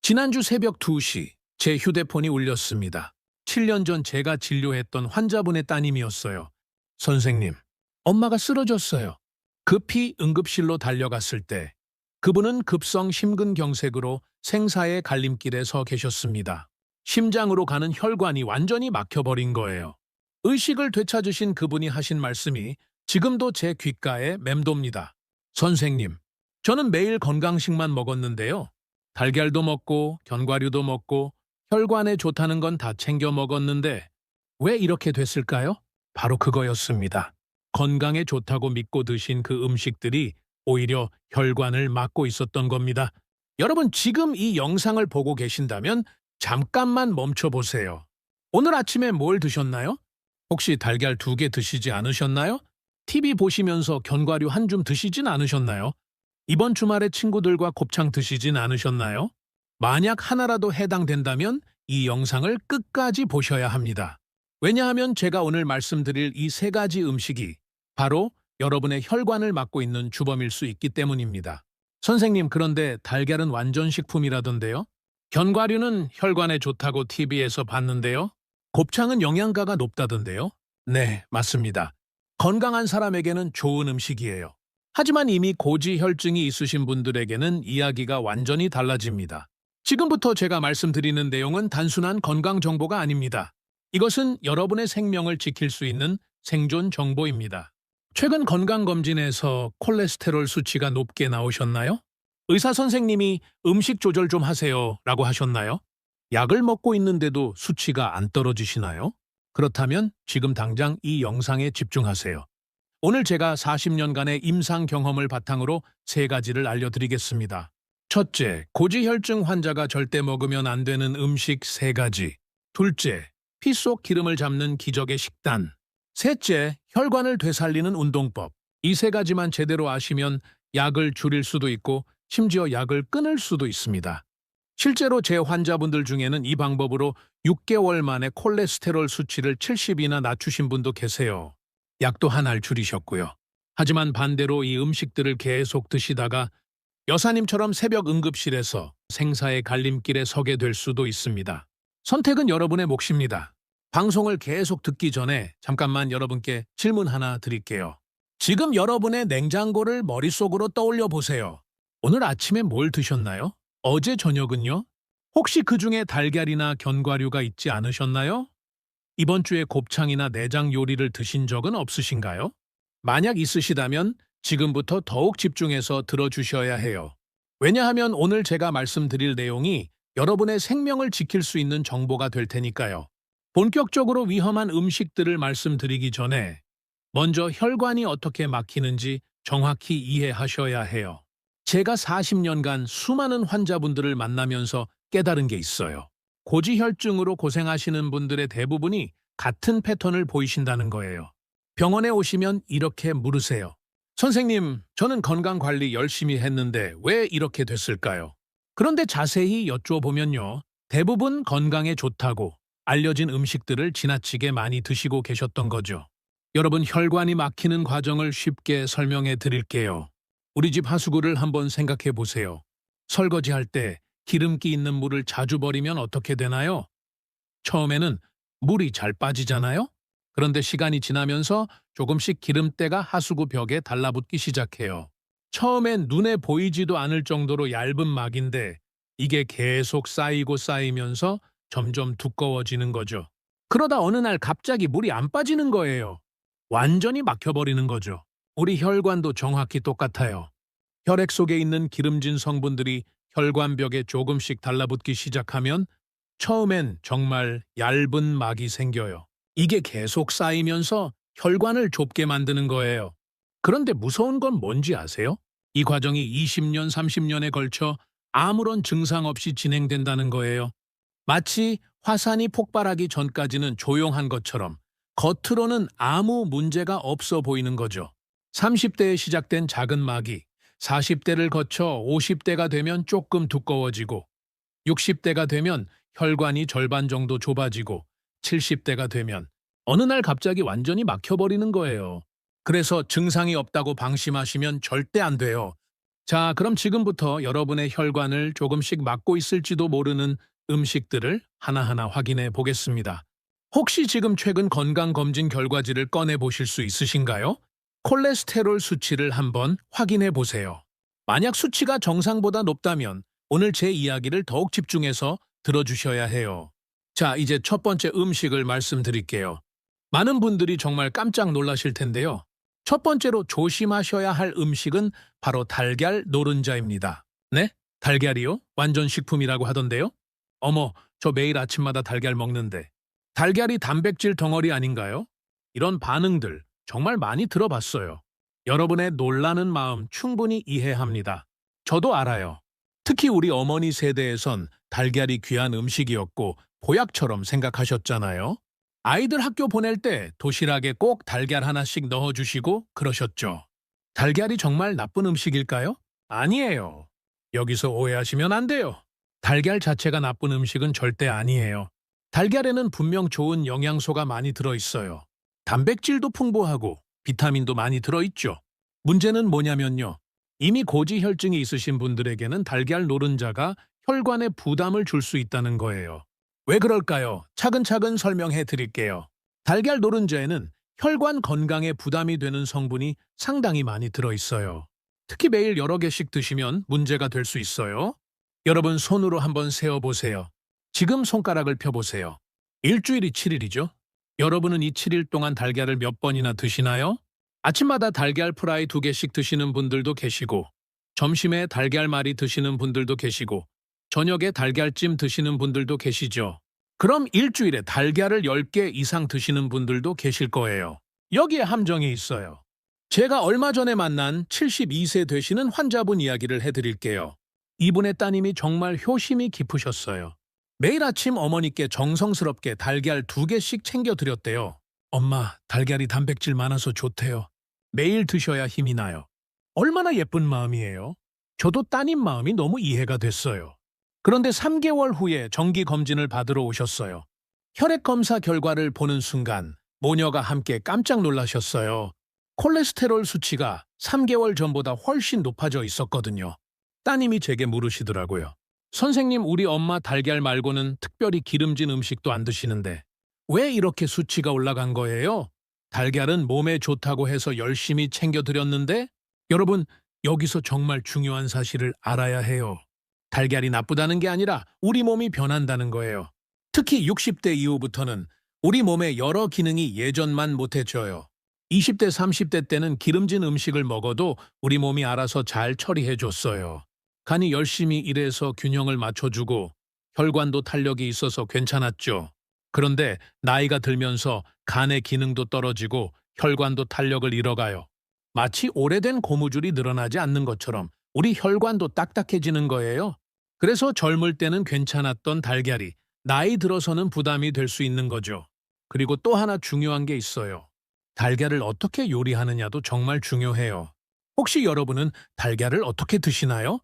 지난주 새벽 2시 제 휴대폰이 울렸습니다. 7년 전 제가 진료했던 환자분의 따님이었어요. 선생님, 엄마가 쓰러졌어요. 급히 응급실로 달려갔을 때 그분은 급성 심근경색으로 생사의 갈림길에 서 계셨습니다. 심장으로 가는 혈관이 완전히 막혀버린 거예요. 의식을 되찾으신 그분이 하신 말씀이 지금도 제 귓가에 맴돕니다. 선생님, 저는 매일 건강식만 먹었는데요. 달걀도 먹고 견과류도 먹고 혈관에 좋다는 건 다 챙겨 먹었는데 왜 이렇게 됐을까요? 바로 그거였습니다. 건강에 좋다고 믿고 드신 그 음식들이 오히려 혈관을 막고 있었던 겁니다. 여러분, 지금 이 영상을 보고 계신다면 잠깐만 멈춰보세요. 오늘 아침에 뭘 드셨나요? 혹시 달걀 2개 드시지 않으셨나요? TV 보시면서 견과류 한 줌 드시진 않으셨나요? 이번 주말에 친구들과 곱창 드시진 않으셨나요? 만약 하나라도 해당된다면 이 영상을 끝까지 보셔야 합니다. 왜냐하면 제가 오늘 말씀드릴 이 3가지 음식이 바로 여러분의 혈관을 막고 있는 주범일 수 있기 때문입니다. 선생님, 그런데 달걀은 완전 식품이라던데요? 견과류는 혈관에 좋다고 TV에서 봤는데요? 곱창은 영양가가 높다던데요? 네, 맞습니다. 건강한 사람에게는 좋은 음식이에요. 하지만 이미 고지혈증이 있으신 분들에게는 이야기가 완전히 달라집니다. 지금부터 제가 말씀드리는 내용은 단순한 건강 정보가 아닙니다. 이것은 여러분의 생명을 지킬 수 있는 생존 정보입니다. 최근 건강검진에서 콜레스테롤 수치가 높게 나오셨나요? 의사 선생님이 음식 조절 좀 하세요 라고 하셨나요? 약을 먹고 있는데도 수치가 안 떨어지시나요? 그렇다면 지금 당장 이 영상에 집중하세요. 오늘 제가 40년간의 임상 경험을 바탕으로 3가지를 알려드리겠습니다. 첫째, 고지혈증 환자가 절대 먹으면 안 되는 음식 3가지. 둘째, 피 속 기름을 잡는 기적의 식단. 셋째, 혈관을 되살리는 운동법. 이 3가지만 제대로 아시면 약을 줄일 수도 있고 심지어 약을 끊을 수도 있습니다. 실제로 제 환자분들 중에는 이 방법으로 6개월 만에 콜레스테롤 수치를 70이나 낮추신 분도 계세요. 약도 한 알 줄이셨고요. 하지만 반대로 이 음식들을 계속 드시다가 여사님처럼 새벽 응급실에서 생사의 갈림길에 서게 될 수도 있습니다. 선택은 여러분의 몫입니다. 방송을 계속 듣기 전에 잠깐만 여러분께 질문 하나 드릴게요. 지금 여러분의 냉장고를 머릿속으로 떠올려 보세요. 오늘 아침에 뭘 드셨나요? 어제 저녁은요? 혹시 그중에 달걀이나 견과류가 있지 않으셨나요? 이번 주에 곱창이나 내장 요리를 드신 적은 없으신가요? 만약 있으시다면 지금부터 더욱 집중해서 들어주셔야 해요. 왜냐하면 오늘 제가 말씀드릴 내용이 여러분의 생명을 지킬 수 있는 정보가 될 테니까요. 본격적으로 위험한 음식들을 말씀드리기 전에 먼저 혈관이 어떻게 막히는지 정확히 이해하셔야 해요. 제가 40년간 수많은 환자분들을 만나면서 깨달은 게 있어요. 고지혈증으로 고생하시는 분들의 대부분이 같은 패턴을 보이신다는 거예요. 병원에 오시면 이렇게 물으세요. 선생님, 저는 건강관리 열심히 했는데 왜 이렇게 됐을까요? 그런데 자세히 여쭤보면요. 대부분 건강에 좋다고 알려진 음식들을 지나치게 많이 드시고 계셨던 거죠. 여러분, 혈관이 막히는 과정을 쉽게 설명해 드릴게요. 우리 집 하수구를 한번 생각해 보세요. 설거지할 때 기름기 있는 물을 자주 버리면 어떻게 되나요? 처음에는 물이 잘 빠지잖아요? 그런데 시간이 지나면서 조금씩 기름때가 하수구 벽에 달라붙기 시작해요. 처음엔 눈에 보이지도 않을 정도로 얇은 막인데 이게 계속 쌓이고 쌓이면서 점점 두꺼워지는 거죠. 그러다 어느 날 갑자기 물이 안 빠지는 거예요. 완전히 막혀버리는 거죠. 우리 혈관도 정확히 똑같아요. 혈액 속에 있는 기름진 성분들이 혈관벽에 조금씩 달라붙기 시작하면 처음엔 정말 얇은 막이 생겨요. 이게 계속 쌓이면서 혈관을 좁게 만드는 거예요. 그런데 무서운 건 뭔지 아세요? 이 과정이 20년, 30년에 걸쳐 아무런 증상 없이 진행된다는 거예요. 마치 화산이 폭발하기 전까지는 조용한 것처럼 겉으로는 아무 문제가 없어 보이는 거죠. 30대에 시작된 작은 막이 40대를 거쳐 50대가 되면 조금 두꺼워지고 60대가 되면 혈관이 절반 정도 좁아지고 70대가 되면 어느 날 갑자기 완전히 막혀버리는 거예요. 그래서 증상이 없다고 방심하시면 절대 안 돼요. 자, 그럼 지금부터 여러분의 혈관을 조금씩 막고 있을지도 모르는 음식들을 하나하나 확인해 보겠습니다. 혹시 지금 최근 건강검진 결과지를 꺼내 보실 수 있으신가요? 콜레스테롤 수치를 한번 확인해 보세요. 만약 수치가 정상보다 높다면 오늘 제 이야기를 더욱 집중해서 들어주셔야 해요. 자, 이제 첫 번째 음식을 말씀드릴게요. 많은 분들이 정말 깜짝 놀라실 텐데요. 첫 번째로 조심하셔야 할 음식은 바로 달걀 노른자입니다. 네? 달걀이요? 완전 식품이라고 하던데요? 어머, 저 매일 아침마다 달걀 먹는데. 달걀이 단백질 덩어리 아닌가요? 이런 반응들 정말 많이 들어봤어요. 여러분의 놀라는 마음 충분히 이해합니다. 저도 알아요. 특히 우리 어머니 세대에선 달걀이 귀한 음식이었고 보약처럼 생각하셨잖아요. 아이들 학교 보낼 때 도시락에 꼭 달걀 하나씩 넣어주시고 그러셨죠. 달걀이 정말 나쁜 음식일까요? 아니에요. 여기서 오해하시면 안 돼요. 달걀 자체가 나쁜 음식은 절대 아니에요. 달걀에는 분명 좋은 영양소가 많이 들어있어요. 단백질도 풍부하고 비타민도 많이 들어있죠. 문제는 뭐냐면요. 이미 고지혈증이 있으신 분들에게는 달걀 노른자가 혈관에 부담을 줄 수 있다는 거예요. 왜 그럴까요? 차근차근 설명해 드릴게요. 달걀 노른자에는 혈관 건강에 부담이 되는 성분이 상당히 많이 들어있어요. 특히 매일 여러 개씩 드시면 문제가 될 수 있어요. 여러분 손으로 한번 세어보세요. 지금 손가락을 펴보세요. 일주일이 7일이죠? 여러분은 이 7일 동안 달걀을 몇 번이나 드시나요? 아침마다 달걀 프라이 2개씩 드시는 분들도 계시고, 점심에 달걀말이 드시는 분들도 계시고, 저녁에 달걀찜 드시는 분들도 계시죠. 그럼 일주일에 달걀을 10개 이상 드시는 분들도 계실 거예요. 여기에 함정이 있어요. 제가 얼마 전에 만난 72세 되시는 환자분 이야기를 해드릴게요. 이분의 따님이 정말 효심이 깊으셨어요. 매일 아침 어머니께 정성스럽게 달걀 2개씩 챙겨드렸대요. 엄마, 달걀이 단백질 많아서 좋대요. 매일 드셔야 힘이 나요. 얼마나 예쁜 마음이에요. 저도 따님 마음이 너무 이해가 됐어요. 그런데 3개월 후에 정기 검진을 받으러 오셨어요. 혈액 검사 결과를 보는 순간 모녀가 함께 깜짝 놀라셨어요. 콜레스테롤 수치가 3개월 전보다 훨씬 높아져 있었거든요. 따님이 제게 물으시더라고요. 선생님, 우리 엄마 달걀 말고는 특별히 기름진 음식도 안 드시는데 왜 이렇게 수치가 올라간 거예요? 달걀은 몸에 좋다고 해서 열심히 챙겨드렸는데 여러분, 여기서 정말 중요한 사실을 알아야 해요. 달걀이 나쁘다는 게 아니라 우리 몸이 변한다는 거예요. 특히 60대 이후부터는 우리 몸의 여러 기능이 예전만 못해져요. 20대, 30대 때는 기름진 음식을 먹어도 우리 몸이 알아서 잘 처리해줬어요. 간이 열심히 일해서 균형을 맞춰주고 혈관도 탄력이 있어서 괜찮았죠. 그런데 나이가 들면서 간의 기능도 떨어지고 혈관도 탄력을 잃어가요. 마치 오래된 고무줄이 늘어나지 않는 것처럼 우리 혈관도 딱딱해지는 거예요. 그래서 젊을 때는 괜찮았던 달걀이 나이 들어서는 부담이 될 수 있는 거죠. 그리고 또 하나 중요한 게 있어요. 달걀을 어떻게 요리하느냐도 정말 중요해요. 혹시 여러분은 달걀을 어떻게 드시나요?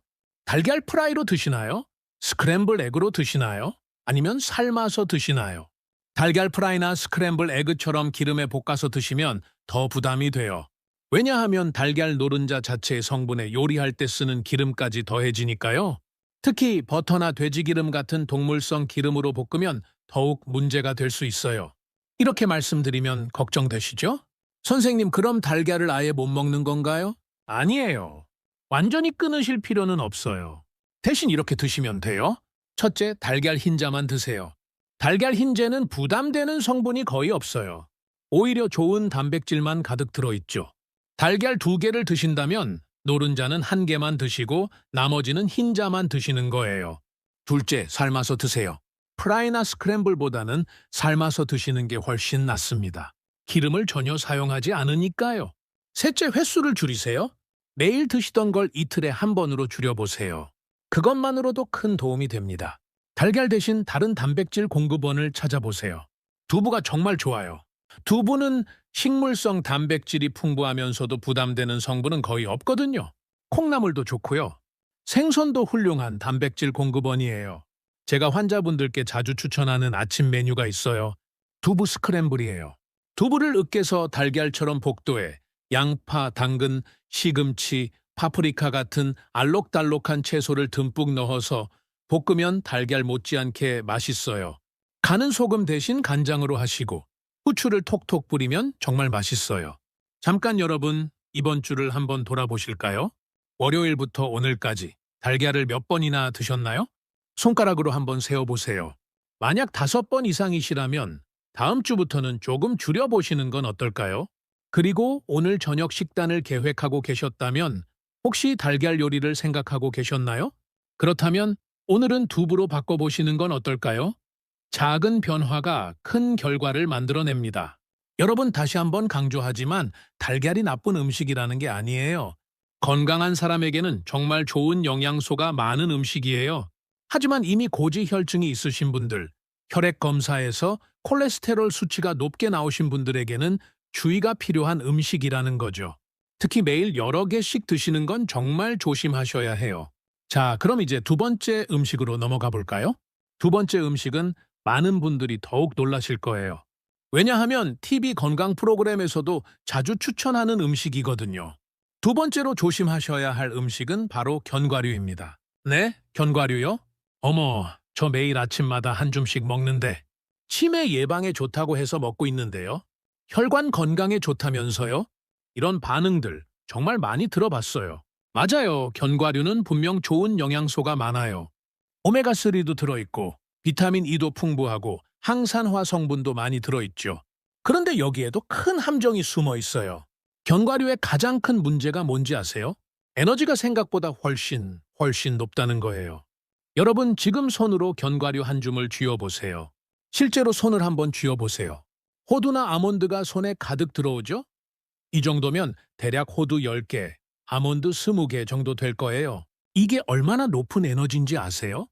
달걀 프라이로 드시나요? 스크램블 에그로 드시나요? 아니면 삶아서 드시나요? 달걀 프라이나 스크램블 에그처럼 기름에 볶아서 드시면 더 부담이 돼요. 왜냐하면 달걀 노른자 자체의 성분에 요리할 때 쓰는 기름까지 더해지니까요. 특히 버터나 돼지기름 같은 동물성 기름으로 볶으면 더욱 문제가 될 수 있어요. 이렇게 말씀드리면 걱정되시죠? 선생님, 그럼 달걀을 아예 못 먹는 건가요? 아니에요. 완전히 끊으실 필요는 없어요. 대신 이렇게 드시면 돼요. 첫째, 달걀 흰자만 드세요. 달걀 흰자는 부담되는 성분이 거의 없어요. 오히려 좋은 단백질만 가득 들어있죠. 달걀 2개를 드신다면 노른자는 1개만 드시고 나머지는 흰자만 드시는 거예요. 둘째, 삶아서 드세요. 프라이나 스크램블보다는 삶아서 드시는 게 훨씬 낫습니다. 기름을 전혀 사용하지 않으니까요. 셋째, 횟수를 줄이세요. 매일 드시던 걸 이틀에 1번으로 줄여보세요. 그것만으로도 큰 도움이 됩니다. 달걀 대신 다른 단백질 공급원을 찾아보세요. 두부가 정말 좋아요. 두부는 식물성 단백질이 풍부하면서도 부담되는 성분은 거의 없거든요. 콩나물도 좋고요. 생선도 훌륭한 단백질 공급원이에요. 제가 환자분들께 자주 추천하는 아침 메뉴가 있어요. 두부 스크램블이에요. 두부를 으깨서 달걀처럼 볶도해 양파, 당근, 시금치, 파프리카 같은 알록달록한 채소를 듬뿍 넣어서 볶으면 달걀 못지않게 맛있어요. 간은 소금 대신 간장으로 하시고 후추를 톡톡 뿌리면 정말 맛있어요. 잠깐 여러분, 이번 주를 한번 돌아보실까요? 월요일부터 오늘까지 달걀을 몇 번이나 드셨나요? 손가락으로 한번 세어보세요. 만약 5번 이상이시라면 다음 주부터는 조금 줄여보시는 건 어떨까요? 그리고 오늘 저녁 식단을 계획하고 계셨다면 혹시 달걀 요리를 생각하고 계셨나요? 그렇다면 오늘은 두부로 바꿔보시는 건 어떨까요? 작은 변화가 큰 결과를 만들어냅니다. 여러분, 다시 한번 강조하지만 달걀이 나쁜 음식이라는 게 아니에요. 건강한 사람에게는 정말 좋은 영양소가 많은 음식이에요. 하지만 이미 고지혈증이 있으신 분들, 혈액 검사에서 콜레스테롤 수치가 높게 나오신 분들에게는 주의가 필요한 음식이라는 거죠. 특히 매일 여러 개씩 드시는 건 정말 조심하셔야 해요. 자, 그럼 이제 두 번째 음식으로 넘어가 볼까요? 두 번째 음식은 많은 분들이 더욱 놀라실 거예요. 왜냐하면 TV 건강 프로그램에서도 자주 추천하는 음식이거든요. 두 번째로 조심하셔야 할 음식은 바로 견과류입니다. 네? 견과류요? 어머, 저 매일 아침마다 한 줌씩 먹는데 치매 예방에 좋다고 해서 먹고 있는데요. 혈관 건강에 좋다면서요? 이런 반응들 정말 많이 들어봤어요. 맞아요. 견과류는 분명 좋은 영양소가 많아요. 오메가3도 들어있고 비타민 E도 풍부하고 항산화 성분도 많이 들어있죠. 그런데 여기에도 큰 함정이 숨어 있어요. 견과류의 가장 큰 문제가 뭔지 아세요? 에너지가 생각보다 훨씬 높다는 거예요. 여러분, 지금 손으로 견과류 한 줌을 쥐어보세요. 실제로 손을 한번 쥐어보세요. 호두나 아몬드가 손에 가득 들어오죠? 이 정도면 대략 호두 10개, 아몬드 20개 정도 될 거예요. 이게 얼마나 높은 에너지인지 아세요?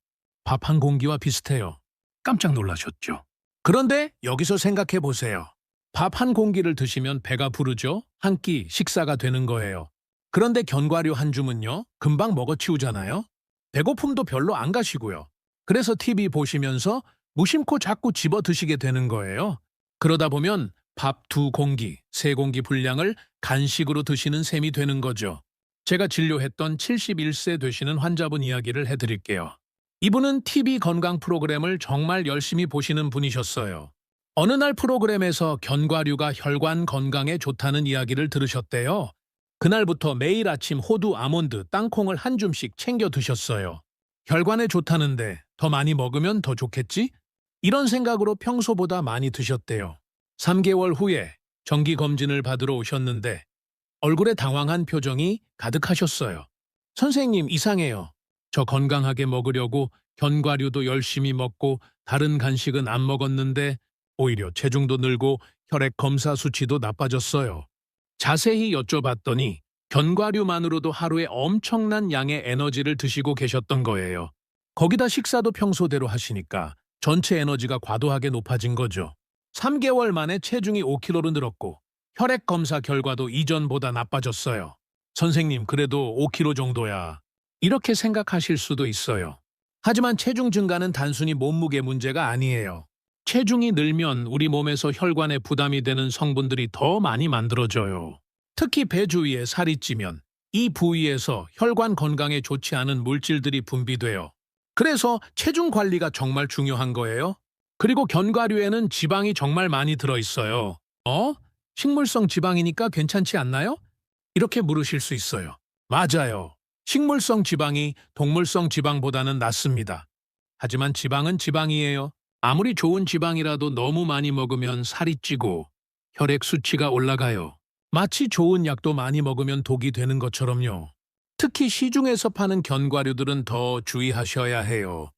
밥 한 공기와 비슷해요. 깜짝 놀라셨죠? 그런데 여기서 생각해 보세요. 밥 한 공기를 드시면 배가 부르죠? 한 끼 식사가 되는 거예요. 그런데 견과류 한 줌은요, 금방 먹어치우잖아요? 배고픔도 별로 안 가시고요. 그래서 TV 보시면서 무심코 자꾸 집어 드시게 되는 거예요. 그러다 보면 밥 2공기, 3공기 분량을 간식으로 드시는 셈이 되는 거죠. 제가 진료했던 71세 되시는 환자분 이야기를 해드릴게요. 이분은 TV 건강 프로그램을 정말 열심히 보시는 분이셨어요. 어느 날 프로그램에서 견과류가 혈관 건강에 좋다는 이야기를 들으셨대요. 그날부터 매일 아침 호두, 아몬드, 땅콩을 한 줌씩 챙겨 드셨어요. 혈관에 좋다는데 더 많이 먹으면 더 좋겠지? 이런 생각으로 평소보다 많이 드셨대요. 3개월 후에 정기검진을 받으러 오셨는데 얼굴에 당황한 표정이 가득하셨어요. 선생님, 이상해요. 저 건강하게 먹으려고 견과류도 열심히 먹고 다른 간식은 안 먹었는데 오히려 체중도 늘고 혈액 검사 수치도 나빠졌어요. 자세히 여쭤봤더니 견과류만으로도 하루에 엄청난 양의 에너지를 드시고 계셨던 거예요. 거기다 식사도 평소대로 하시니까 전체 에너지가 과도하게 높아진 거죠. 3개월 만에 체중이 5kg로 늘었고 혈액 검사 결과도 이전보다 나빠졌어요. 선생님, 그래도 5kg 정도야. 이렇게 생각하실 수도 있어요. 하지만 체중 증가는 단순히 몸무게 문제가 아니에요. 체중이 늘면 우리 몸에서 혈관에 부담이 되는 성분들이 더 많이 만들어져요. 특히 배 주위에 살이 찌면 이 부위에서 혈관 건강에 좋지 않은 물질들이 분비돼요. 그래서 체중 관리가 정말 중요한 거예요. 그리고 견과류에는 지방이 정말 많이 들어있어요. 식물성 지방이니까 괜찮지 않나요? 이렇게 물으실 수 있어요. 맞아요. 식물성 지방이 동물성 지방보다는 낫습니다. 하지만 지방은 지방이에요. 아무리 좋은 지방이라도 너무 많이 먹으면 살이 찌고 혈액 수치가 올라가요. 마치 좋은 약도 많이 먹으면 독이 되는 것처럼요. 특히 시중에서 파는 견과류들은 더 주의하셔야 해요.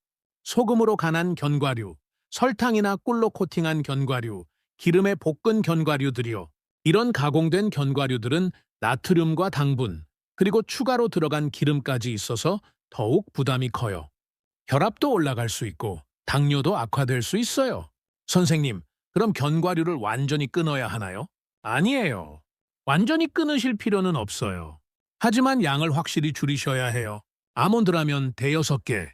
소금으로 간한 견과류, 설탕이나 꿀로 코팅한 견과류, 기름에 볶은 견과류들이요. 이런 가공된 견과류들은 나트륨과 당분, 그리고 추가로 들어간 기름까지 있어서 더욱 부담이 커요. 혈압도 올라갈 수 있고 당뇨도 악화될 수 있어요. 선생님, 그럼 견과류를 완전히 끊어야 하나요? 아니에요. 완전히 끊으실 필요는 없어요. 하지만 양을 확실히 줄이셔야 해요. 아몬드라면 대여섯 개,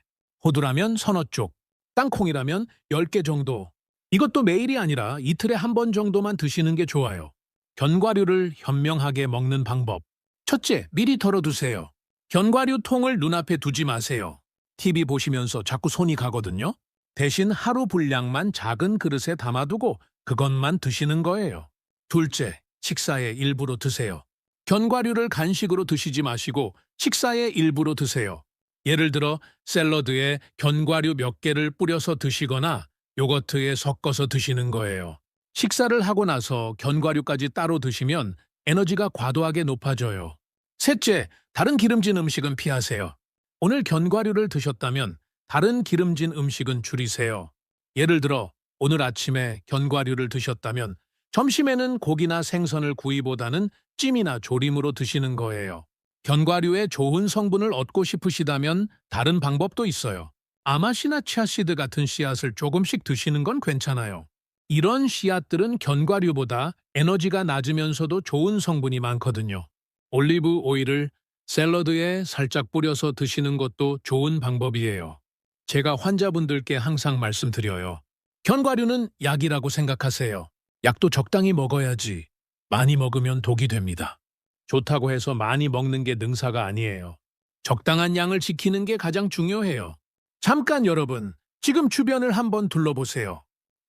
호두라면 서너 쪽, 땅콩이라면 10개 정도. 이것도 매일이 아니라 이틀에 한 번 정도만 드시는 게 좋아요. 견과류를 현명하게 먹는 방법. 첫째, 미리 덜어두세요. 견과류 통을 눈앞에 두지 마세요. TV 보시면서 자꾸 손이 가거든요. 대신 하루 분량만 작은 그릇에 담아두고 그것만 드시는 거예요. 둘째, 식사의 일부로 드세요. 견과류를 간식으로 드시지 마시고 식사의 일부로 드세요. 예를 들어 샐러드에 견과류 몇 개를 뿌려서 드시거나 요거트에 섞어서 드시는 거예요. 식사를 하고 나서 견과류까지 따로 드시면 에너지가 과도하게 높아져요. 셋째, 다른 기름진 음식은 피하세요. 오늘 견과류를 드셨다면 다른 기름진 음식은 줄이세요. 예를 들어 오늘 아침에 견과류를 드셨다면 점심에는 고기나 생선을 구이보다는 찜이나 조림으로 드시는 거예요. 견과류의 좋은 성분을 얻고 싶으시다면 다른 방법도 있어요. 아마시나 치아씨드 같은 씨앗을 조금씩 드시는 건 괜찮아요. 이런 씨앗들은 견과류보다 에너지가 낮으면서도 좋은 성분이 많거든요. 올리브 오일을 샐러드에 살짝 뿌려서 드시는 것도 좋은 방법이에요. 제가 환자분들께 항상 말씀드려요. 견과류는 약이라고 생각하세요. 약도 적당히 먹어야지. 많이 먹으면 독이 됩니다. 좋다고 해서 많이 먹는 게 능사가 아니에요. 적당한 양을 지키는 게 가장 중요해요. 잠깐 여러분, 지금 주변을 한번 둘러보세요.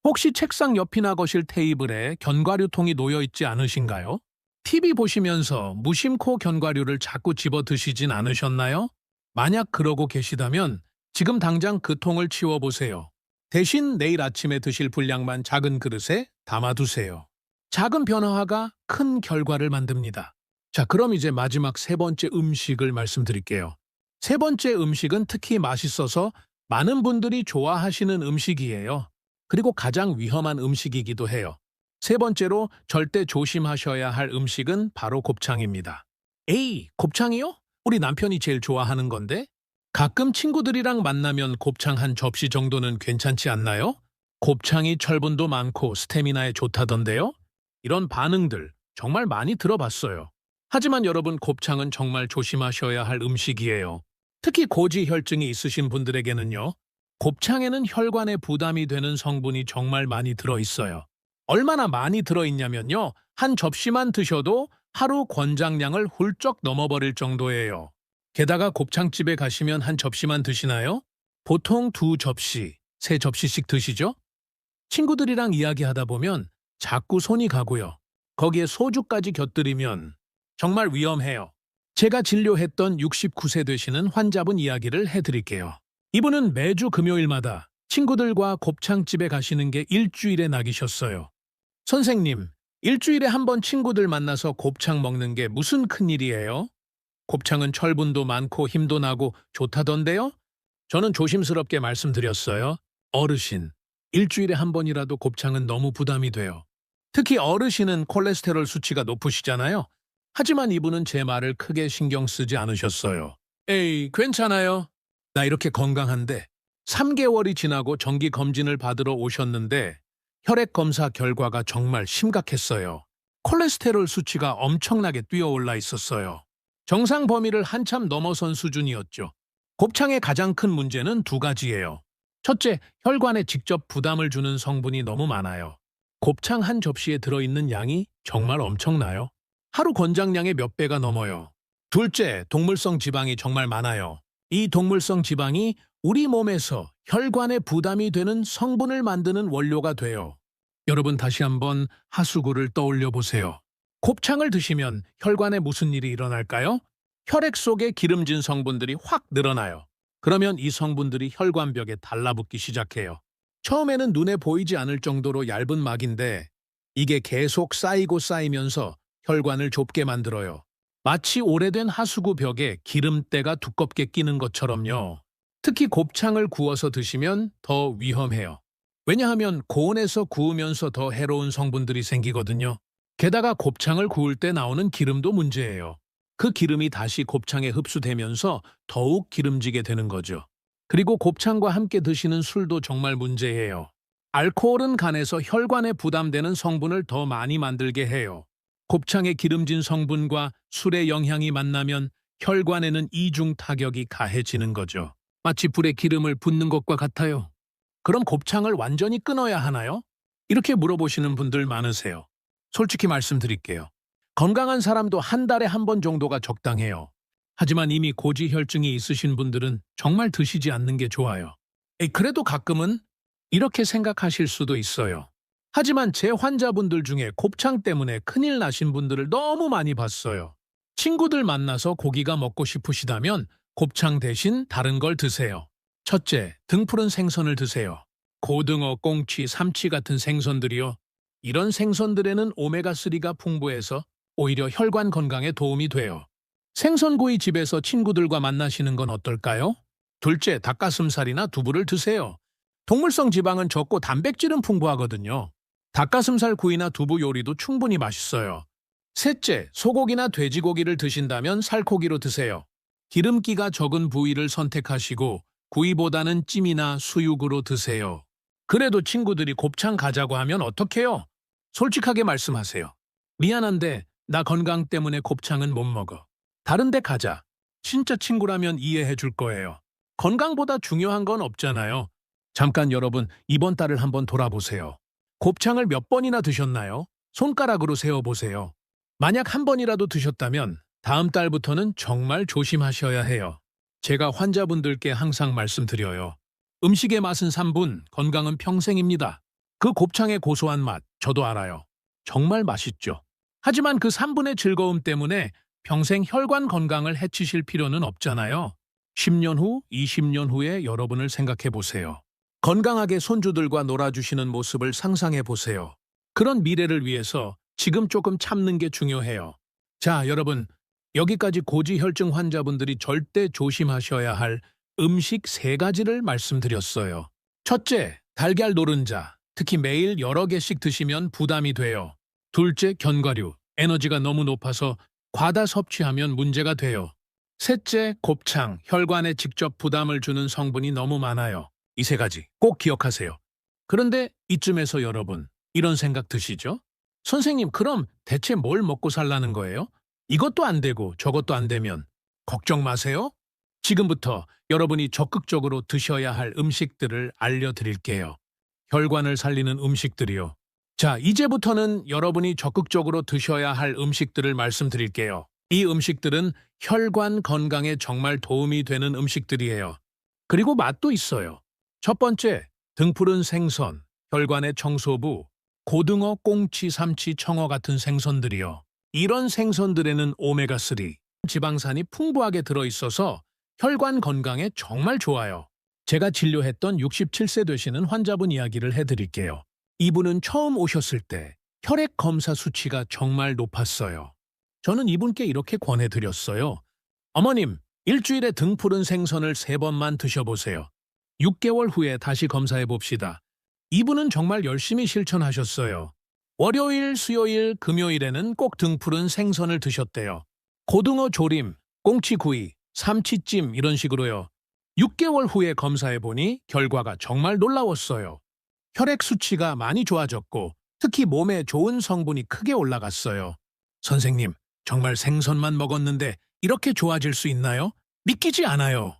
혹시 책상 옆이나 거실 테이블에 견과류통이 놓여 있지 않으신가요? TV 보시면서 무심코 견과류를 자꾸 집어 드시진 않으셨나요? 만약 그러고 계시다면 지금 당장 그 통을 치워보세요. 대신 내일 아침에 드실 분량만 작은 그릇에 담아두세요. 작은 변화가 큰 결과를 만듭니다. 자, 그럼 이제 마지막 세 번째 음식을 말씀드릴게요. 세 번째 음식은 특히 맛있어서 많은 분들이 좋아하시는 음식이에요. 그리고 가장 위험한 음식이기도 해요. 세 번째로 절대 조심하셔야 할 음식은 바로 곱창입니다. 에이, 곱창이요? 우리 남편이 제일 좋아하는 건데? 가끔 친구들이랑 만나면 곱창 한 접시 정도는 괜찮지 않나요? 곱창이 철분도 많고 스태미나에 좋다던데요? 이런 반응들 정말 많이 들어봤어요. 하지만 여러분, 곱창은 정말 조심하셔야 할 음식이에요. 특히 고지혈증이 있으신 분들에게는요. 곱창에는 혈관에 부담이 되는 성분이 정말 많이 들어있어요. 얼마나 많이 들어있냐면요. 한 접시만 드셔도 하루 권장량을 훌쩍 넘어버릴 정도예요. 게다가 곱창집에 가시면 한 접시만 드시나요? 보통 2접시, 3접시씩 드시죠? 친구들이랑 이야기하다 보면 자꾸 손이 가고요. 거기에 소주까지 곁들이면 정말 위험해요. 제가 진료했던 69세 되시는 환자분 이야기를 해드릴게요. 이분은 매주 금요일마다 친구들과 곱창집에 가시는 게 일주일에 낙이셨어요. 선생님, 일주일에 한 번 친구들 만나서 곱창 먹는 게 무슨 큰일이에요? 곱창은 철분도 많고 힘도 나고 좋다던데요? 저는 조심스럽게 말씀드렸어요. 어르신, 일주일에 한 번이라도 곱창은 너무 부담이 돼요. 특히 어르신은 콜레스테롤 수치가 높으시잖아요. 하지만 이분은 제 말을 크게 신경 쓰지 않으셨어요. 에이, 괜찮아요. 나 이렇게 건강한데 3개월이 지나고 정기 검진을 받으러 오셨는데 혈액 검사 결과가 정말 심각했어요. 콜레스테롤 수치가 엄청나게 뛰어올라 있었어요. 정상 범위를 한참 넘어선 수준이었죠. 곱창의 가장 큰 문제는 2가지예요. 첫째, 혈관에 직접 부담을 주는 성분이 너무 많아요. 곱창 한 접시에 들어있는 양이 정말 엄청나요. 하루 권장량의 몇 배가 넘어요. 둘째, 동물성 지방이 정말 많아요. 이 동물성 지방이 우리 몸에서 혈관에 부담이 되는 성분을 만드는 원료가 돼요. 여러분, 다시 한번 하수구를 떠올려 보세요. 곱창을 드시면 혈관에 무슨 일이 일어날까요? 혈액 속의 기름진 성분들이 확 늘어나요. 그러면 이 성분들이 혈관벽에 달라붙기 시작해요. 처음에는 눈에 보이지 않을 정도로 얇은 막인데 이게 계속 쌓이고 쌓이면서 혈관을 좁게 만들어요. 마치 오래된 하수구 벽에 기름때가 두껍게 끼는 것처럼요. 특히 곱창을 구워서 드시면 더 위험해요. 왜냐하면 고온에서 구우면서 더 해로운 성분들이 생기거든요. 게다가 곱창을 구울 때 나오는 기름도 문제예요. 그 기름이 다시 곱창에 흡수되면서 더욱 기름지게 되는 거죠. 그리고 곱창과 함께 드시는 술도 정말 문제예요. 알코올은 간에서 혈관에 부담되는 성분을 더 많이 만들게 해요. 곱창의 기름진 성분과 술의 영향이 만나면 혈관에는 이중 타격이 가해지는 거죠. 마치 불에 기름을 붓는 것과 같아요. 그럼 곱창을 완전히 끊어야 하나요? 이렇게 물어보시는 분들 많으세요. 솔직히 말씀드릴게요. 건강한 사람도 한 달에 한 번 정도가 적당해요. 하지만 이미 고지혈증이 있으신 분들은 정말 드시지 않는 게 좋아요. 그래도 가끔은 이렇게 생각하실 수도 있어요. 하지만 제 환자분들 중에 곱창 때문에 큰일 나신 분들을 너무 많이 봤어요. 친구들 만나서 고기가 먹고 싶으시다면 곱창 대신 다른 걸 드세요. 첫째, 등푸른 생선을 드세요. 고등어, 꽁치, 삼치 같은 생선들이요. 이런 생선들에는 오메가3가 풍부해서 오히려 혈관 건강에 도움이 돼요. 생선구이 집에서 친구들과 만나시는 건 어떨까요? 둘째, 닭가슴살이나 두부를 드세요. 동물성 지방은 적고 단백질은 풍부하거든요. 닭가슴살 구이나 두부 요리도 충분히 맛있어요. 셋째, 소고기나 돼지고기를 드신다면 살코기로 드세요. 기름기가 적은 부위를 선택하시고 구이보다는 찜이나 수육으로 드세요. 그래도 친구들이 곱창 가자고 하면 어떡해요? 솔직하게 말씀하세요. 미안한데 나 건강 때문에 곱창은 못 먹어. 다른 데 가자. 진짜 친구라면 이해해 줄 거예요. 건강보다 중요한 건 없잖아요. 잠깐 여러분, 이번 달을 한번 돌아보세요. 곱창을 몇 번이나 드셨나요? 손가락으로 세어보세요. 만약 한 번이라도 드셨다면 다음 달부터는 정말 조심하셔야 해요. 제가 환자분들께 항상 말씀드려요. 음식의 맛은 3분, 건강은 평생입니다. 그 곱창의 고소한 맛, 저도 알아요. 정말 맛있죠. 하지만 그 3분의 즐거움 때문에 평생 혈관 건강을 해치실 필요는 없잖아요. 10년 후, 20년 후에 여러분을 생각해 보세요. 건강하게 손주들과 놀아주시는 모습을 상상해 보세요. 그런 미래를 위해서 지금 조금 참는 게 중요해요. 자, 여러분, 여기까지 고지혈증 환자분들이 절대 조심하셔야 할 음식 3가지를 말씀드렸어요. 첫째, 달걀 노른자. 특히 매일 여러 개씩 드시면 부담이 돼요. 둘째, 견과류. 에너지가 너무 높아서 과다 섭취하면 문제가 돼요. 셋째, 곱창. 혈관에 직접 부담을 주는 성분이 너무 많아요. 이 3가지 꼭 기억하세요. 그런데 이쯤에서 여러분, 이런 생각 드시죠? 선생님, 그럼 대체 뭘 먹고 살라는 거예요? 이것도 안 되고 저것도 안 되면 걱정 마세요. 지금부터 여러분이 적극적으로 드셔야 할 음식들을 알려드릴게요. 혈관을 살리는 음식들이요. 자, 이제부터는 여러분이 적극적으로 드셔야 할 음식들을 말씀드릴게요. 이 음식들은 혈관 건강에 정말 도움이 되는 음식들이에요. 그리고 맛도 있어요. 첫 번째, 등푸른 생선, 혈관의 청소부, 고등어, 꽁치, 삼치, 청어 같은 생선들이요. 이런 생선들에는 오메가3, 지방산이 풍부하게 들어있어서 혈관 건강에 정말 좋아요. 제가 진료했던 67세 되시는 환자분 이야기를 해드릴게요. 이분은 처음 오셨을 때 혈액 검사 수치가 정말 높았어요. 저는 이분께 이렇게 권해드렸어요. 어머님, 일주일에 등푸른 생선을 3번만 드셔보세요. 6개월 후에 다시 검사해봅시다. 이분은 정말 열심히 실천하셨어요. 월요일, 수요일, 금요일에는 꼭 등푸른 생선을 드셨대요. 고등어 조림, 꽁치구이, 삼치찜 이런 식으로요. 6개월 후에 검사해보니 결과가 정말 놀라웠어요. 혈액 수치가 많이 좋아졌고 특히 몸에 좋은 성분이 크게 올라갔어요. 선생님, 정말 생선만 먹었는데 이렇게 좋아질 수 있나요? 믿기지 않아요.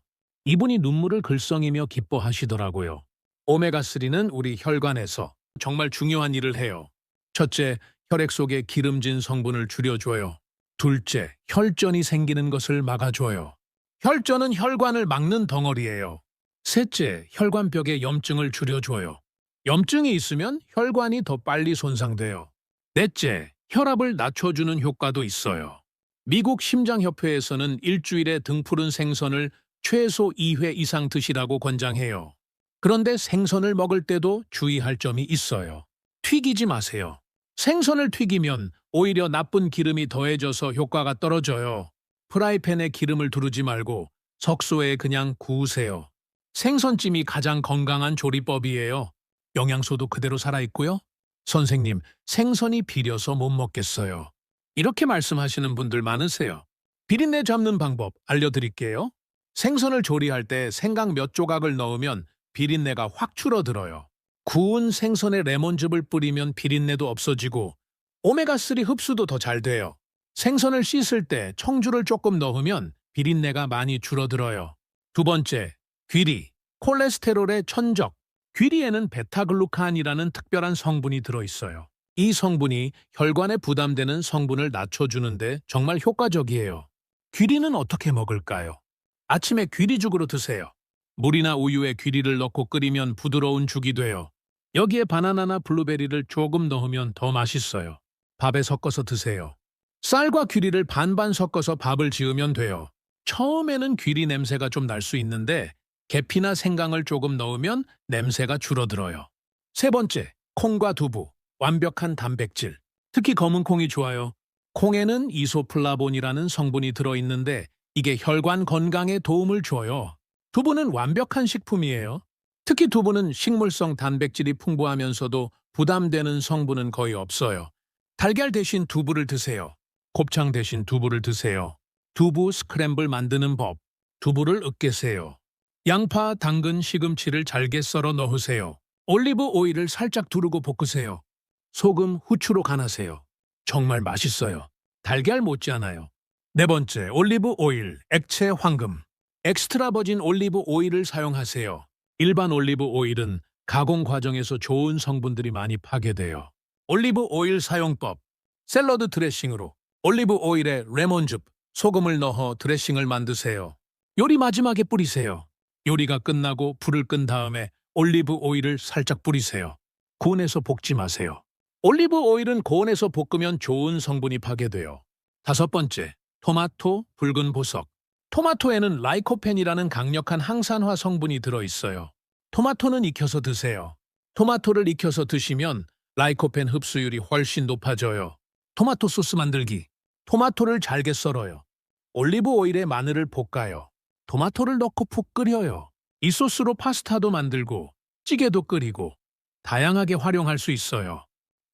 이분이 눈물을 글썽이며 기뻐하시더라고요. 오메가3는 우리 혈관에서 정말 중요한 일을 해요. 첫째, 혈액 속의 기름진 성분을 줄여줘요. 둘째, 혈전이 생기는 것을 막아줘요. 혈전은 혈관을 막는 덩어리예요. 셋째, 혈관벽의 염증을 줄여줘요. 염증이 있으면 혈관이 더 빨리 손상돼요. 넷째, 혈압을 낮춰주는 효과도 있어요. 미국 심장협회에서는 일주일에 등푸른 생선을 최소 2회 이상 드시라고 권장해요. 그런데 생선을 먹을 때도 주의할 점이 있어요. 튀기지 마세요. 생선을 튀기면 오히려 나쁜 기름이 더해져서 효과가 떨어져요. 프라이팬에 기름을 두르지 말고 석쇠에 그냥 구우세요. 생선찜이 가장 건강한 조리법이에요. 영양소도 그대로 살아있고요. 선생님, 생선이 비려서 못 먹겠어요. 이렇게 말씀하시는 분들 많으세요. 비린내 잡는 방법 알려드릴게요. 생선을 조리할 때 생강 몇 조각을 넣으면 비린내가 확 줄어들어요. 구운 생선에 레몬즙을 뿌리면 비린내도 없어지고 오메가3 흡수도 더 잘 돼요. 생선을 씻을 때 청주를 조금 넣으면 비린내가 많이 줄어들어요. 두 번째, 귀리, 콜레스테롤의 천적. 귀리에는 베타글루칸이라는 특별한 성분이 들어있어요. 이 성분이 혈관에 부담되는 성분을 낮춰주는데 정말 효과적이에요. 귀리는 어떻게 먹을까요? 아침에 귀리죽으로 드세요. 물이나 우유에 귀리를 넣고 끓이면 부드러운 죽이 돼요. 여기에 바나나나 블루베리를 조금 넣으면 더 맛있어요. 밥에 섞어서 드세요. 쌀과 귀리를 반반 섞어서 밥을 지으면 돼요. 처음에는 귀리 냄새가 좀 날 수 있는데 계피나 생강을 조금 넣으면 냄새가 줄어들어요. 세 번째, 콩과 두부. 완벽한 단백질. 특히 검은 콩이 좋아요. 콩에는 이소플라본이라는 성분이 들어있는데 이게 혈관 건강에 도움을 줘요. 두부는 완벽한 식품이에요. 특히 두부는 식물성 단백질이 풍부하면서도 부담되는 성분은 거의 없어요. 달걀 대신 두부를 드세요. 곱창 대신 두부를 드세요. 두부 스크램블 만드는 법. 두부를 으깨세요. 양파, 당근, 시금치를 잘게 썰어 넣으세요. 올리브 오일을 살짝 두르고 볶으세요. 소금, 후추로 간하세요. 정말 맛있어요. 달걀 못지않아요. 네 번째, 올리브 오일, 액체 황금. 엑스트라 버진 올리브 오일을 사용하세요. 일반 올리브 오일은 가공 과정에서 좋은 성분들이 많이 파괴돼요. 올리브 오일 사용법. 샐러드 드레싱으로 올리브 오일에 레몬즙, 소금을 넣어 드레싱을 만드세요. 요리 마지막에 뿌리세요. 요리가 끝나고 불을 끈 다음에 올리브 오일을 살짝 뿌리세요. 고온에서 볶지 마세요. 올리브 오일은 고온에서 볶으면 좋은 성분이 파괴돼요. 다섯 번째, 토마토, 붉은 보석. 토마토에는 라이코펜이라는 강력한 항산화 성분이 들어있어요. 토마토는 익혀서 드세요. 토마토를 익혀서 드시면 라이코펜 흡수율이 훨씬 높아져요. 토마토 소스 만들기. 토마토를 잘게 썰어요. 올리브 오일에 마늘을 볶아요. 토마토를 넣고 푹 끓여요. 이 소스로 파스타도 만들고 찌개도 끓이고 다양하게 활용할 수 있어요.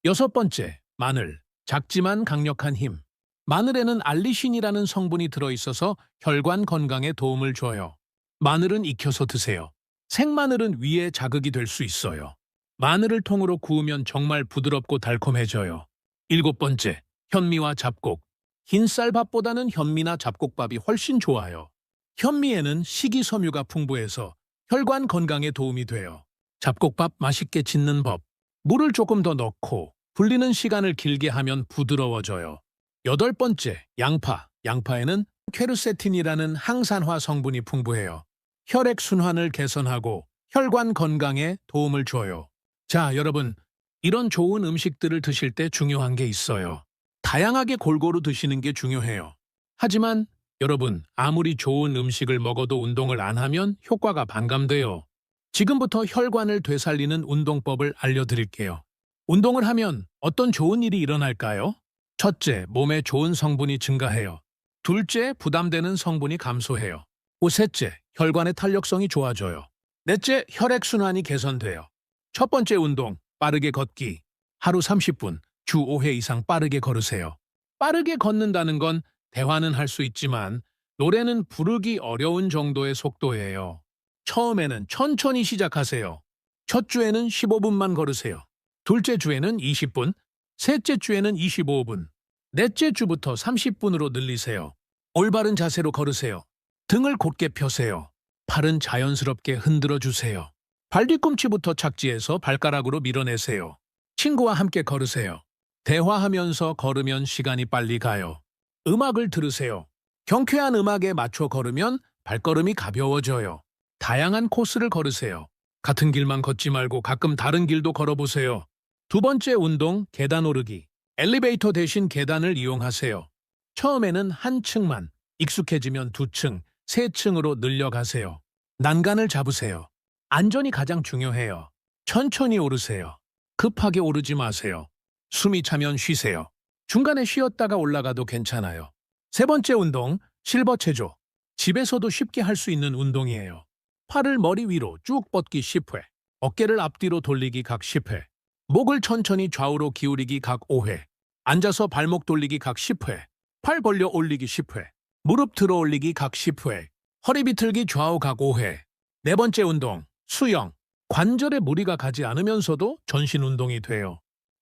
여섯 번째, 마늘. 작지만 강력한 힘. 마늘에는 알리신이라는 성분이 들어있어서 혈관 건강에 도움을 줘요. 마늘은 익혀서 드세요. 생마늘은 위에 자극이 될 수 있어요. 마늘을 통으로 구우면 정말 부드럽고 달콤해져요. 일곱 번째, 현미와 잡곡. 흰쌀밥보다는 현미나 잡곡밥이 훨씬 좋아요. 현미에는 식이섬유가 풍부해서 혈관 건강에 도움이 돼요. 잡곡밥 맛있게 짓는 법. 물을 조금 더 넣고 불리는 시간을 길게 하면 부드러워져요. 여덟 번째, 양파. 양파에는 퀘르세틴이라는 항산화 성분이 풍부해요. 혈액순환을 개선하고 혈관 건강에 도움을 줘요. 자, 여러분, 이런 좋은 음식들을 드실 때 중요한 게 있어요. 다양하게 골고루 드시는 게 중요해요. 하지만 여러분, 아무리 좋은 음식을 먹어도 운동을 안 하면 효과가 반감돼요. 지금부터 혈관을 되살리는 운동법을 알려드릴게요. 운동을 하면 어떤 좋은 일이 일어날까요? 첫째, 몸에 좋은 성분이 증가해요. 둘째, 부담되는 성분이 감소해요. 셋째, 혈관의 탄력성이 좋아져요. 넷째, 혈액순환이 개선돼요. 첫 번째 운동, 빠르게 걷기. 하루 30분, 주 5회 이상 빠르게 걸으세요. 빠르게 걷는다는 건 대화는 할 수 있지만 노래는 부르기 어려운 정도의 속도예요. 처음에는 천천히 시작하세요. 첫 주에는 15분만 걸으세요. 둘째 주에는 20분, 셋째 주에는 25분, 넷째 주부터 30분으로 늘리세요. 올바른 자세로 걸으세요. 등을 곧게 펴세요. 팔은 자연스럽게 흔들어 주세요. 발 뒤꿈치부터 착지해서 발가락으로 밀어내세요. 친구와 함께 걸으세요. 대화하면서 걸으면 시간이 빨리 가요. 음악을 들으세요. 경쾌한 음악에 맞춰 걸으면 발걸음이 가벼워져요. 다양한 코스를 걸으세요. 같은 길만 걷지 말고 가끔 다른 길도 걸어보세요. 두 번째 운동, 계단 오르기. 엘리베이터 대신 계단을 이용하세요. 처음에는 한 층만, 익숙해지면 두 층, 세 층으로 늘려가세요. 난간을 잡으세요. 안전이 가장 중요해요. 천천히 오르세요. 급하게 오르지 마세요. 숨이 차면 쉬세요. 중간에 쉬었다가 올라가도 괜찮아요. 세 번째 운동, 실버 체조. 집에서도 쉽게 할 수 있는 운동이에요. 팔을 머리 위로 쭉 뻗기 10회, 어깨를 앞뒤로 돌리기 각 10회, 목을 천천히 좌우로 기울이기 각 5회, 앉아서 발목 돌리기 각 10회, 팔 벌려 올리기 10회, 무릎 들어 올리기 각 10회, 허리 비틀기 좌우 각 5회. 네 번째 운동, 수영. 관절에 무리가 가지 않으면서도 전신 운동이 돼요.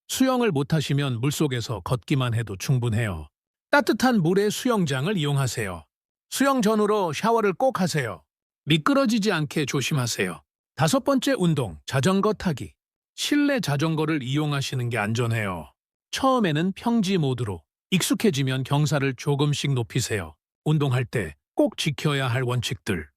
수영을 못하시면 물속에서 걷기만 해도 충분해요. 따뜻한 물의 수영장을 이용하세요. 수영 전후로 샤워를 꼭 하세요. 미끄러지지 않게 조심하세요. 다섯 번째 운동, 자전거 타기. 실내 자전거를 이용하시는 게 안전해요. 처음에는 평지 모드로, 익숙해지면 경사를 조금씩 높이세요. 운동할 때 꼭 지켜야 할 원칙들.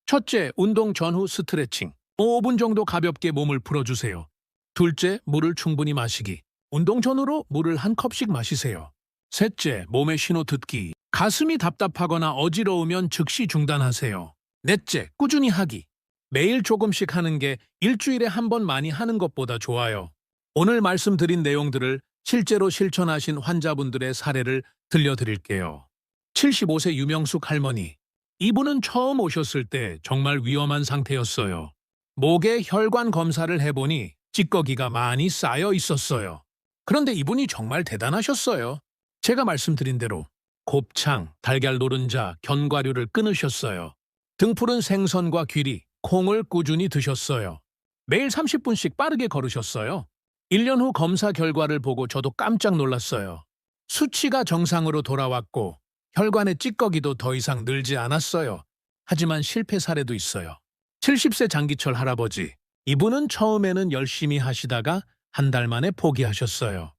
첫째, 운동 전후 스트레칭. 5분 정도 가볍게 몸을 풀어주세요. 둘째, 물을 충분히 마시기. 운동 전후로 물을 한 컵씩 마시세요. 셋째, 몸의 신호 듣기. 가슴이 답답하거나 어지러우면 즉시 중단하세요. 넷째, 꾸준히 하기. 매일 조금씩 하는 게 일주일에 한 번 많이 하는 것보다 좋아요. 오늘 말씀드린 내용들을 실제로 실천하신 환자분들의 사례를 들려드릴게요. 75세 유명숙 할머니. 이분은 처음 오셨을 때 정말 위험한 상태였어요. 목에 혈관 검사를 해보니 찌꺼기가 많이 쌓여 있었어요. 그런데 이분이 정말 대단하셨어요. 제가 말씀드린 대로 곱창, 달걀 노른자, 견과류를 끊으셨어요. 등푸른 생선과 귀리, 콩을 꾸준히 드셨어요. 매일 30분씩 빠르게 걸으셨어요. 1년 후 검사 결과를 보고 저도 깜짝 놀랐어요. 수치가 정상으로 돌아왔고 혈관의 찌꺼기도 더 이상 늘지 않았어요. 하지만 실패 사례도 있어요. 70세 장기철 할아버지. 이분은 처음에는 열심히 하시다가 한 달 만에 포기하셨어요.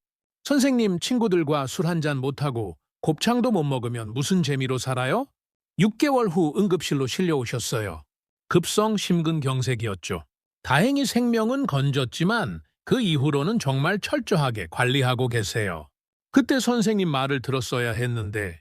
선생님, 친구들과 술 한잔 못하고 곱창도 못 먹으면 무슨 재미로 살아요? 6개월 후 응급실로 실려오셨어요. 급성 심근경색이었죠. 다행히 생명은 건졌지만 그 이후로는 정말 철저하게 관리하고 계세요. 그때 선생님 말을 들었어야 했는데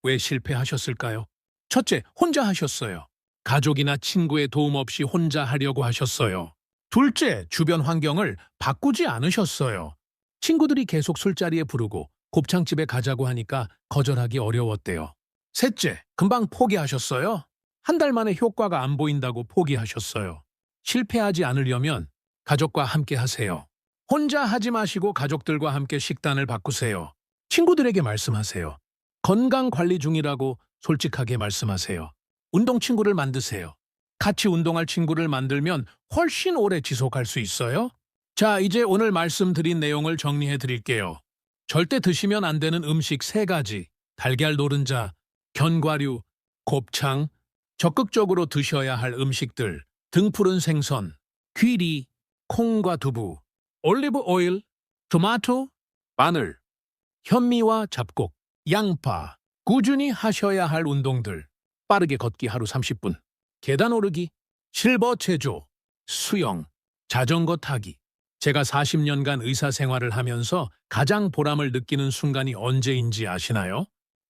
왜 실패하셨을까요? 첫째, 혼자 하셨어요. 가족이나 친구의 도움 없이 혼자 하려고 하셨어요. 둘째, 주변 환경을 바꾸지 않으셨어요. 친구들이 계속 술자리에 부르고 곱창집에 가자고 하니까 거절하기 어려웠대요. 셋째, 금방 포기하셨어요. 한 달 만에 효과가 안 보인다고 포기하셨어요. 실패하지 않으려면 가족과 함께 하세요. 혼자 하지 마시고 가족들과 함께 식단을 바꾸세요. 친구들에게 말씀하세요. 건강 관리 중이라고 솔직하게 말씀하세요. 운동 친구를 만드세요. 같이 운동할 친구를 만들면 훨씬 오래 지속할 수 있어요. 자, 이제 오늘 말씀드린 내용을 정리해 드릴게요. 절대 드시면 안 되는 음식 3가지, 달걀 노른자, 견과류, 곱창, 적극적으로 드셔야 할 음식들, 등푸른 생선, 귀리, 콩과 두부, 올리브 오일, 토마토, 마늘, 현미와 잡곡, 양파, 꾸준히 하셔야 할 운동들, 빠르게 걷기 하루 30분, 계단 오르기, 실버 체조, 수영, 자전거 타기. 제가 40년간 의사 생활을 하면서 가장 보람을 느끼는 순간이 언제인지 아시나요?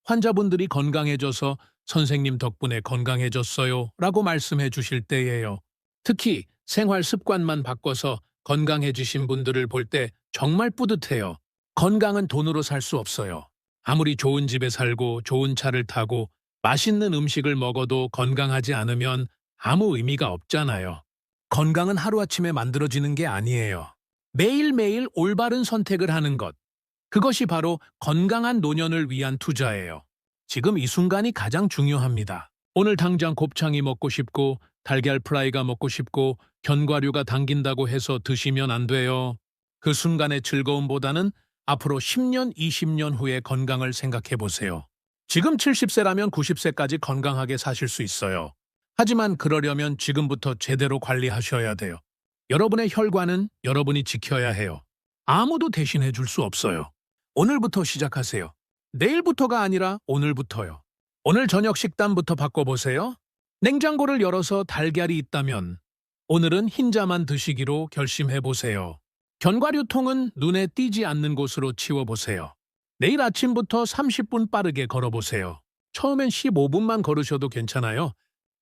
환자분들이 건강해져서 선생님 덕분에 건강해졌어요 라고 말씀해 주실 때예요. 특히 생활 습관만 바꿔서 건강해지신 분들을 볼 때 정말 뿌듯해요. 건강은 돈으로 살 수 없어요. 아무리 좋은 집에 살고 좋은 차를 타고 맛있는 음식을 먹어도 건강하지 않으면 아무 의미가 없잖아요. 건강은 하루아침에 만들어지는 게 아니에요. 매일매일 올바른 선택을 하는 것. 그것이 바로 건강한 노년을 위한 투자예요. 지금 이 순간이 가장 중요합니다. 오늘 당장 곱창이 먹고 싶고 달걀 프라이가 먹고 싶고 견과류가 당긴다고 해서 드시면 안 돼요. 그 순간의 즐거움보다는 앞으로 10년, 20년 후의 건강을 생각해 보세요. 지금 70세라면 90세까지 건강하게 사실 수 있어요. 하지만 그러려면 지금부터 제대로 관리하셔야 돼요. 여러분의 혈관은 여러분이 지켜야 해요. 아무도 대신해 줄 수 없어요. 오늘부터 시작하세요. 내일부터가 아니라 오늘부터요. 오늘 저녁 식단부터 바꿔보세요. 냉장고를 열어서 달걀이 있다면 오늘은 흰자만 드시기로 결심해보세요. 견과류통은 눈에 띄지 않는 곳으로 치워보세요. 내일 아침부터 30분 빠르게 걸어보세요. 처음엔 15분만 걸으셔도 괜찮아요.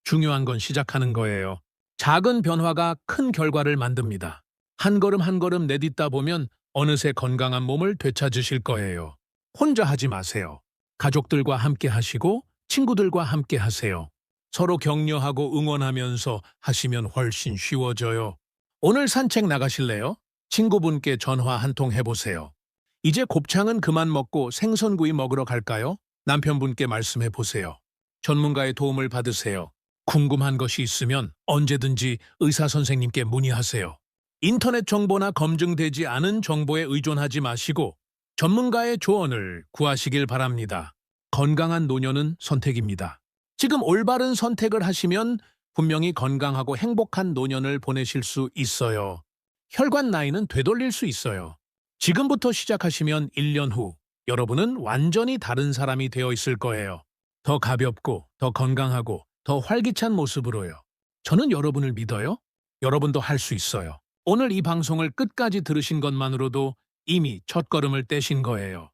중요한 건 시작하는 거예요. 작은 변화가 큰 결과를 만듭니다. 한 걸음 한 걸음 내딛다 보면 어느새 건강한 몸을 되찾으실 거예요. 혼자 하지 마세요. 가족들과 함께 하시고 친구들과 함께 하세요. 서로 격려하고 응원하면서 하시면 훨씬 쉬워져요. 오늘 산책 나가실래요? 친구분께 전화 한 통 해보세요. 이제 곱창은 그만 먹고 생선구이 먹으러 갈까요? 남편분께 말씀해 보세요. 전문가의 도움을 받으세요. 궁금한 것이 있으면 언제든지 의사 선생님께 문의하세요. 인터넷 정보나 검증되지 않은 정보에 의존하지 마시고 전문가의 조언을 구하시길 바랍니다. 건강한 노년은 선택입니다. 지금 올바른 선택을 하시면 분명히 건강하고 행복한 노년을 보내실 수 있어요. 혈관 나이는 되돌릴 수 있어요. 지금부터 시작하시면 1년 후 여러분은 완전히 다른 사람이 되어 있을 거예요. 더 가볍고, 더 건강하고, 더 활기찬 모습으로요. 저는 여러분을 믿어요. 여러분도 할 수 있어요. 오늘 이 방송을 끝까지 들으신 것만으로도 이미 첫걸음을 떼신 거예요.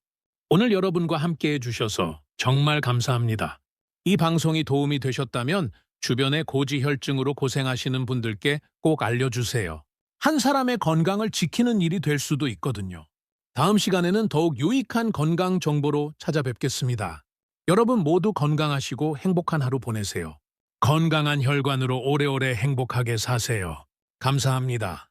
오늘 여러분과 함께 해주셔서 정말 감사합니다. 이 방송이 도움이 되셨다면 주변의 고지혈증으로 고생하시는 분들께 꼭 알려주세요. 한 사람의 건강을 지키는 일이 될 수도 있거든요. 다음 시간에는 더욱 유익한 건강 정보로 찾아뵙겠습니다. 여러분 모두 건강하시고 행복한 하루 보내세요. 건강한 혈관으로 오래오래 행복하게 사세요. 감사합니다.